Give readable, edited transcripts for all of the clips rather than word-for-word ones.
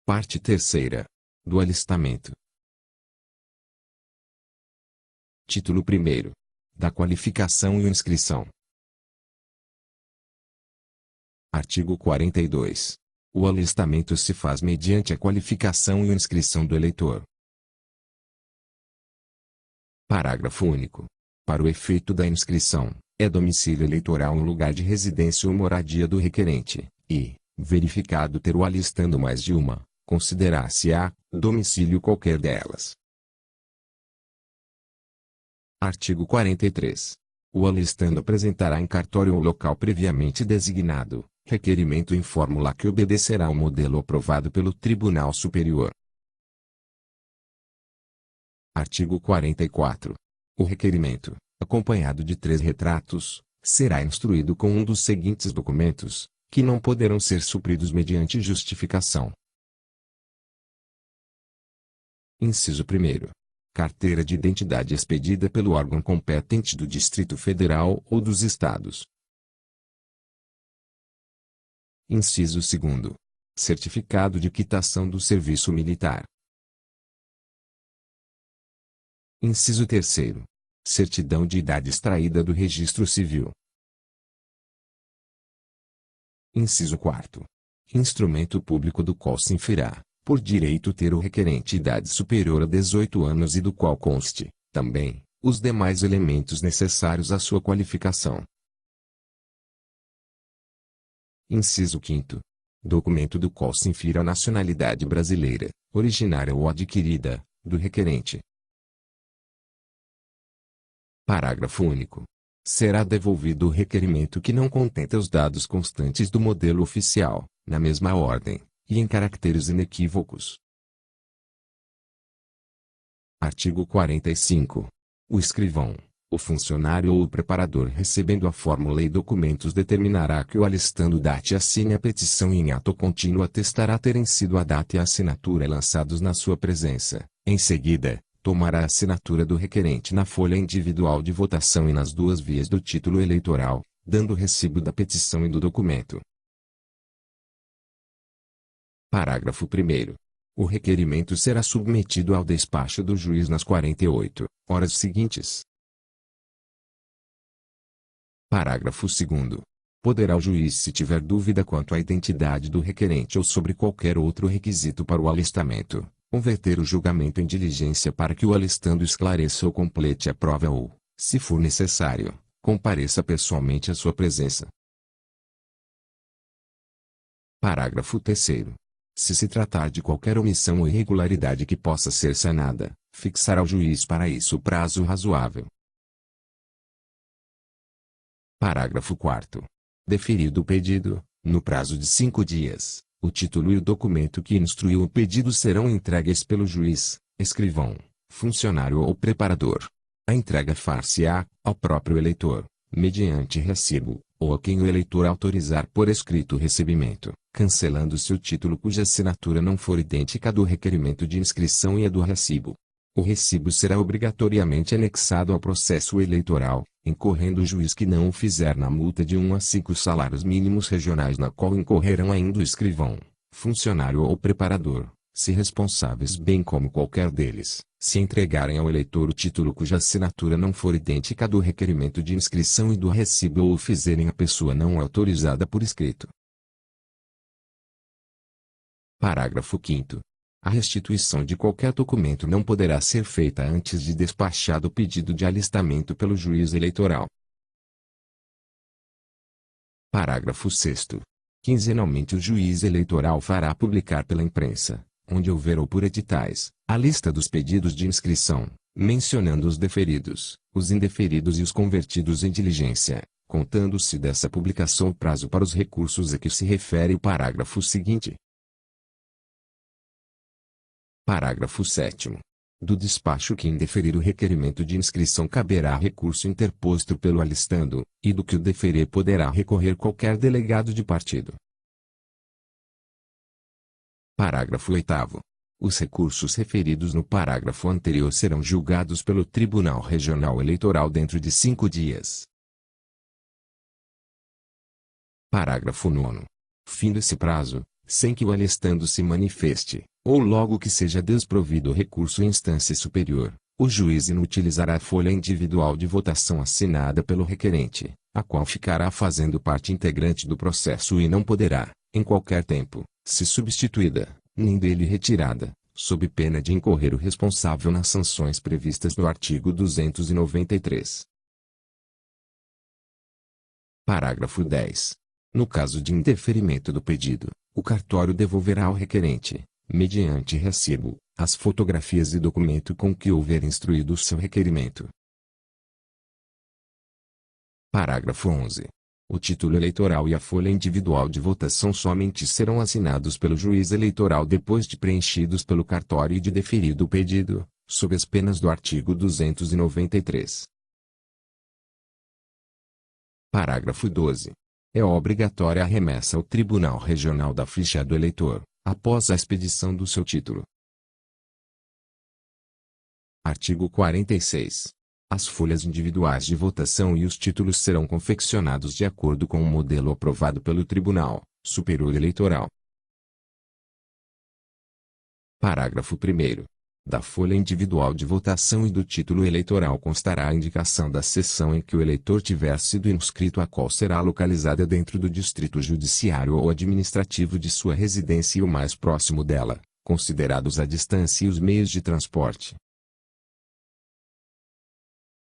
Parte terceira. Do alistamento. Título 1º. Da qualificação e inscrição. Artigo 42. O alistamento se faz mediante a qualificação e inscrição do eleitor. Parágrafo único. Para o efeito da inscrição, é domicílio eleitoral o lugar de residência ou moradia do requerente, e, verificado ter o alistando mais de uma, considerar-se-á domicílio qualquer delas. Artigo 43. O alistando apresentará em cartório ou local previamente designado, requerimento em fórmula que obedecerá ao modelo aprovado pelo Tribunal Superior. Artigo 44. O requerimento, acompanhado de 3 retratos, será instruído com um dos seguintes documentos, que não poderão ser supridos mediante justificação. Inciso 1º. Carteira de identidade expedida pelo órgão competente do Distrito Federal ou dos Estados. Inciso 2º. Certificado de quitação do serviço militar. Inciso 3º. Certidão de idade extraída do Registro Civil. Inciso 4º. Instrumento público do qual se inferá, por direito ter o requerente idade superior a 18 anos e do qual conste, também, os demais elementos necessários à sua qualificação. Inciso 5º. Documento do qual se infira a nacionalidade brasileira, originária ou adquirida, do requerente. Parágrafo único. Será devolvido o requerimento que não contenta os dados constantes do modelo oficial, na mesma ordem, e em caracteres inequívocos. Artigo 45. O escrivão, o funcionário ou o preparador recebendo a fórmula e documentos determinará que o alistando date e assine a petição e em ato contínuo atestará terem sido a data e a assinatura lançados na sua presença. Em seguida, tomará a assinatura do requerente na folha individual de votação e nas 2 vias do título eleitoral, dando o recibo da petição e do documento. Parágrafo 1º. O requerimento será submetido ao despacho do juiz nas 48 horas seguintes. Parágrafo 2º. Poderá o juiz, se tiver dúvida quanto à identidade do requerente ou sobre qualquer outro requisito para o alistamento, converter o julgamento em diligência para que o alistando esclareça ou complete a prova ou, se for necessário, compareça pessoalmente à sua presença. Parágrafo 3º. Se se tratar de qualquer omissão ou irregularidade que possa ser sanada, fixará o juiz para isso prazo razoável. Parágrafo 4º. Deferido o pedido, no prazo de 5 dias, o título e o documento que instruiu o pedido serão entregues pelo juiz, escrivão, funcionário ou preparador. A entrega far-se-á ao próprio eleitor, mediante recibo, ou a quem o eleitor autorizar por escrito o recebimento, cancelando-se o título cuja assinatura não for idêntica à do requerimento de inscrição e a do recibo. O recibo será obrigatoriamente anexado ao processo eleitoral, incorrendo o juiz que não o fizer na multa de 1 a 5 salários mínimos regionais na qual incorrerão ainda o escrivão, funcionário ou preparador, se responsáveis bem como qualquer deles, se entregarem ao eleitor o título cuja assinatura não for idêntica à do requerimento de inscrição e do recibo ou o fizerem a pessoa não autorizada por escrito. Parágrafo 5º. A restituição de qualquer documento não poderá ser feita antes de despachado o pedido de alistamento pelo juiz eleitoral. Parágrafo 6º. Quinzenalmente o juiz eleitoral fará publicar pela imprensa, onde houver ou por editais, a lista dos pedidos de inscrição, mencionando os deferidos, os indeferidos e os convertidos em diligência, contando-se dessa publicação o prazo para os recursos a que se refere o parágrafo seguinte. Parágrafo 7º. Do despacho que indeferir o requerimento de inscrição caberá recurso interposto pelo alistando, e do que o deferir poderá recorrer qualquer delegado de partido. Parágrafo 8º. Os recursos referidos no parágrafo anterior serão julgados pelo Tribunal Regional Eleitoral dentro de 5 dias. Parágrafo 9º. Findo esse prazo, sem que o alistando se manifeste, ou logo que seja desprovido o recurso em instância superior, o juiz inutilizará a folha individual de votação assinada pelo requerente, a qual ficará fazendo parte integrante do processo e não poderá, em qualquer tempo, ser substituída, nem dele retirada, sob pena de incorrer o responsável nas sanções previstas no artigo 293. Parágrafo 10. No caso de indeferimento do pedido, o cartório devolverá ao requerente, mediante recibo, as fotografias e documento com que houver instruído o seu requerimento. Parágrafo 11. O título eleitoral e a folha individual de votação somente serão assinados pelo juiz eleitoral depois de preenchidos pelo cartório e de deferido o pedido, sob as penas do artigo 293. Parágrafo 12. É obrigatória a remessa ao Tribunal Regional da ficha do eleitor, após a expedição do seu título. Artigo 46. As folhas individuais de votação e os títulos serão confeccionados de acordo com o modelo aprovado pelo Tribunal Superior Eleitoral. Parágrafo 1º. Da folha individual de votação e do título eleitoral constará a indicação da seção em que o eleitor tiver sido inscrito, a qual será localizada dentro do distrito judiciário ou administrativo de sua residência e o mais próximo dela, considerados a distância e os meios de transporte.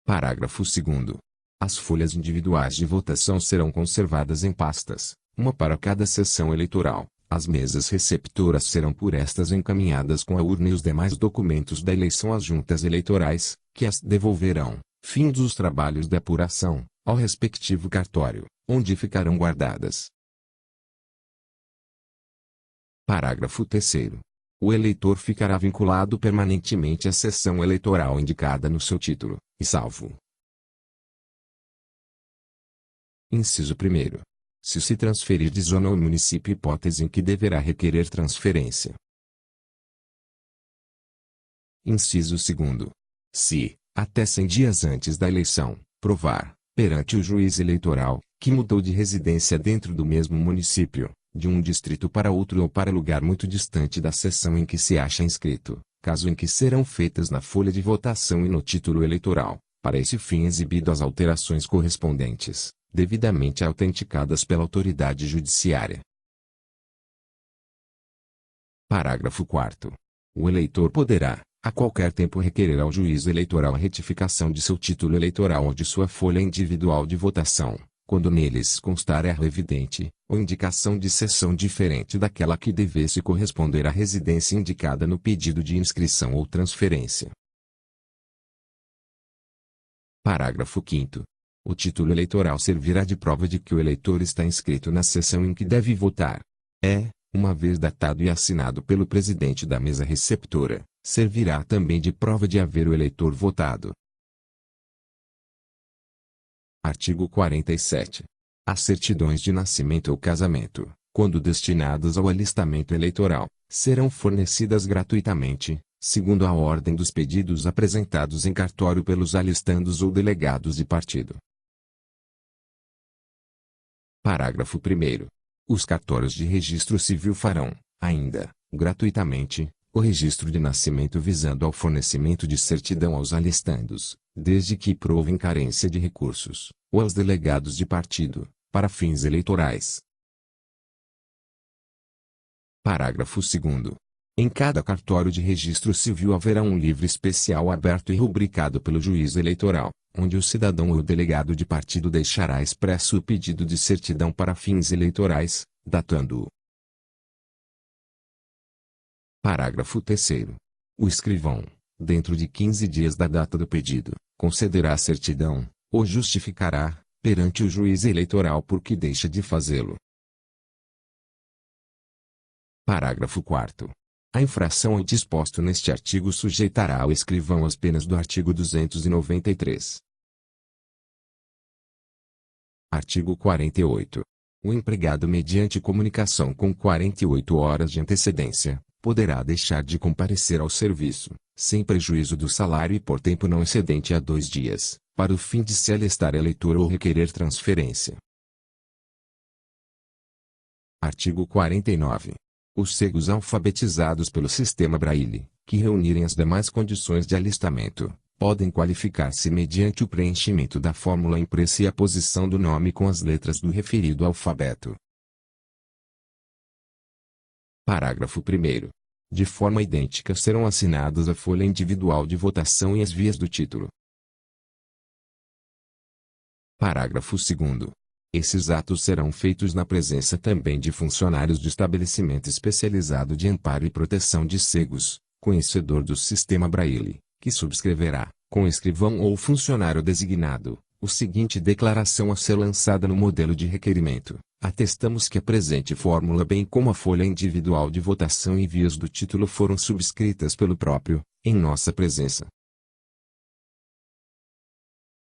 Parágrafo 2º. As folhas individuais de votação serão conservadas em pastas, uma para cada seção eleitoral. As mesas receptoras serão por estas encaminhadas com a urna e os demais documentos da eleição às juntas eleitorais, que as devolverão, findos os trabalhos de apuração, ao respectivo cartório, onde ficarão guardadas. Parágrafo 3º. O eleitor ficará vinculado permanentemente à seção eleitoral indicada no seu título, e salvo. Inciso 1º. Se transferir de zona ao município, hipótese em que deverá requerer transferência. Inciso 2º. Se, até 100 dias antes da eleição, provar, perante o juiz eleitoral, que mudou de residência dentro do mesmo município, de um distrito para outro ou para lugar muito distante da seção em que se acha inscrito, caso em que serão feitas na folha de votação e no título eleitoral, para esse fim exibido as alterações correspondentes, devidamente autenticadas pela autoridade judiciária. Parágrafo 4º. O eleitor poderá, a qualquer tempo, requerer ao juiz eleitoral a retificação de seu título eleitoral ou de sua folha individual de votação, quando neles constar erro evidente, ou indicação de seção diferente daquela que devesse corresponder à residência indicada no pedido de inscrição ou transferência. Parágrafo 5º. O título eleitoral servirá de prova de que o eleitor está inscrito na seção em que deve votar. Uma vez datado e assinado pelo presidente da mesa receptora, servirá também de prova de haver o eleitor votado. Artigo 47. As certidões de nascimento ou casamento, quando destinadas ao alistamento eleitoral, serão fornecidas gratuitamente, segundo a ordem dos pedidos apresentados em cartório pelos alistandos ou delegados de partido. Parágrafo 1º. Os cartórios de registro civil farão, ainda, gratuitamente, o registro de nascimento visando ao fornecimento de certidão aos alistandos, desde que provem carência de recursos, ou aos delegados de partido, para fins eleitorais. Parágrafo 2º. Em cada cartório de registro civil haverá um livro especial aberto e rubricado pelo juiz eleitoral, onde o cidadão ou o delegado de partido deixará expresso o pedido de certidão para fins eleitorais, datando-o. Parágrafo 3º. O escrivão, dentro de 15 dias da data do pedido, concederá a certidão, ou justificará, perante o juiz eleitoral por que deixa de fazê-lo. Parágrafo 4º. A infração ao disposto neste artigo sujeitará o escrivão às penas do artigo 293. Artigo 48. O empregado, mediante comunicação com 48 horas de antecedência, poderá deixar de comparecer ao serviço, sem prejuízo do salário e por tempo não excedente a 2 dias, para o fim de se alistar eleitor ou requerer transferência. Artigo 49. Os cegos alfabetizados pelo sistema Braille, que reunirem as demais condições de alistamento, podem qualificar-se mediante o preenchimento da fórmula impressa e a posição do nome com as letras do referido alfabeto. Parágrafo 1º. De forma idêntica serão assinadas a folha individual de votação e as vias do título. Parágrafo 2º. Esses atos serão feitos na presença também de funcionários de estabelecimento especializado de amparo e proteção de cegos, conhecedor do sistema Braille, que subscreverá, com escrivão ou funcionário designado, o seguinte declaração a ser lançada no modelo de requerimento: atestamos que a presente fórmula bem como a folha individual de votação e vias do título foram subscritas pelo próprio, em nossa presença.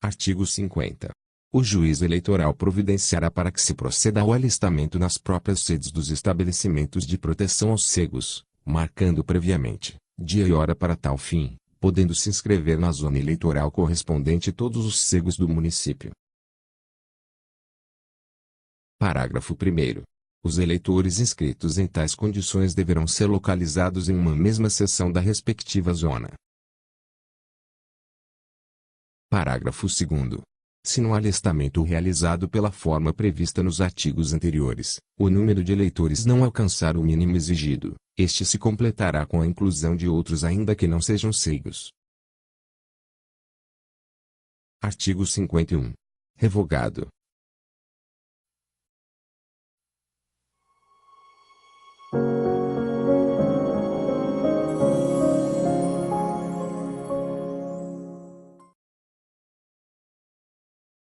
Artigo 50. O juiz eleitoral providenciará para que se proceda ao alistamento nas próprias sedes dos estabelecimentos de proteção aos cegos, marcando previamente dia e hora para tal fim, podendo se inscrever na zona eleitoral correspondente todos os cegos do município. Parágrafo 1º. Os eleitores inscritos em tais condições deverão ser localizados em uma mesma seção da respectiva zona. Parágrafo 2º. Se no alistamento realizado pela forma prevista nos artigos anteriores, o número de eleitores não alcançar o mínimo exigido, este se completará com a inclusão de outros ainda que não sejam cegos. Artigo 51. Revogado,